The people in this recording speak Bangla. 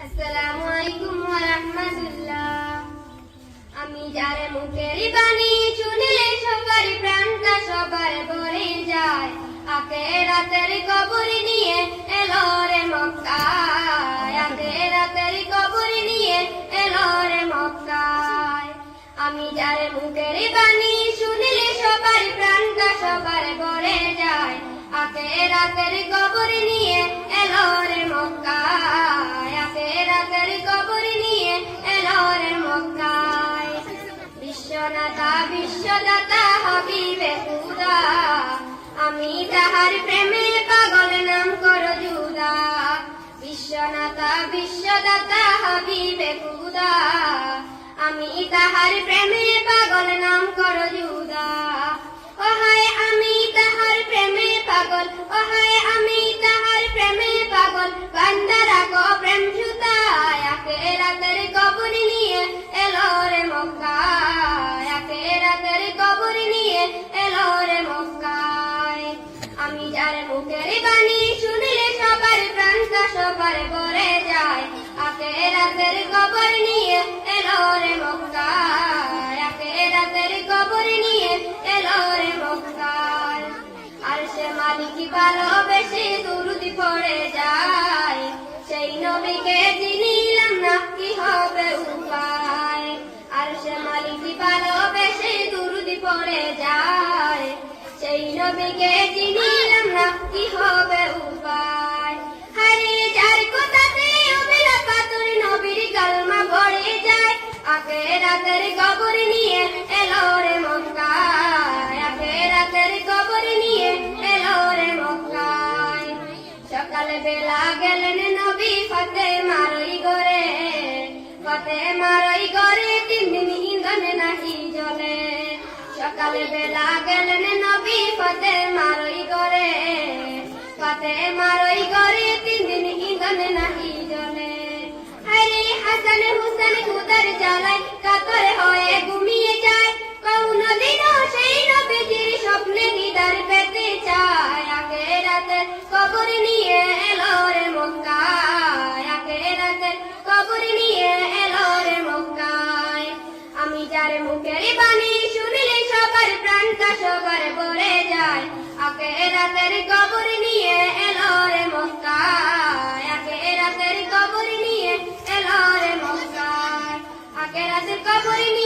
আসসালামু আলাইকুম ওয়া রাহমাতুল্লাহ। আমি যারে মুখের বাণী শুনিলে সবার প্রাণটা সবার ভরে যায়। আখিরাতের কবর নিয়ে এলো রে মক্কায়, আখিরাতের কবর নিয়ে এলো রে মক্কায়। আমি যারে মুখের বাণী শুনিলে সবার প্রাণটা সবার ভরে যায়। আখিরাতের কবর নিয়ে এলো রে মক্কায়, আখিরাতের কবর নিয়ে এলো রে মক্কায়। বিশ্বনাথা বিশ্বদাতা হাবিবে খুদা, আমি তাহার প্রেমে পাগল নাম করো জুদা। বিশ্বনাথা বিশ্বদাতা হাবিবে খুদা, আমি তাহার প্রেমে পাগল নাম করো জুদা। ওহায় আমি তাহার প্রেমে পাগল, ওহায় আমি তাহার প্রেমে পাগল। বান্দা রাখো প্রেম সুতায়, আখিরাতের কবর নিয়ে এলো রে মক্কায়, আখিরাতের কবর নিয়ে এলো রে মক্কায়। আমি যার মুখের বাণী শুনিলে সবার প্রাণটা সবার ভরে যায়। আখিরাতের কবর নিয়ে এলো রে মক্কায়, আখিরাতের কবর নিয়ে এলো রে মক্কায়। আরশে মালিক ভালোবেসে দুরূদ পড়ে যায়, সেই নবীকে চিনিলাম না কি হবে উপায়। আরশে মালিক ভালোবেসে দুরূদ পড়ে যায়, সেই নবীকে চিনিলাম না কি হবে উপায়। হারে যার কথাতে অবিলা পাথর নবীর কালমা পড়ে যায়। আখিরাতের কবর নিয়ে এলো রে মক্কায়, আখিরাতের কবর নিয়ে এলো রে মক্কায়। সকাল বেলা গেলেন নবী ফাতেমার ওই ঘরে, ফাতেমার ওই ঘরে 3 দিন ইন্ধন নাহি জ্বলে। সকাল বেলা গেলেন নবী ফাতেমার ওই ঘরে, ফাতেমার ওই ঘরে 3 দিন ইন্ধন নাহি জ্বলে। আরে হাসান হুসেন খুদার জ্বালায় কাতর হয়ে ঘুমিয়ে যায়। কোনদিনও সেই নবীজির স্বপ্নে দিদার পেতে চায়। আখিরাতের কবর নিয়ে এলো রে মক্কায়, আখিরাতের কবর নিয়ে এলো রে মক্কায়। আমি যার মুখের বাণী শুনিলে সবার প্রাণটা সবার ভরে যায়। আখিরাতের কবর নিয়ে এলো রে মক্কায়, আখিরাতের কবর নিয়ে এলো রে মক্কায়, আখিরাতের কবর নিয়ে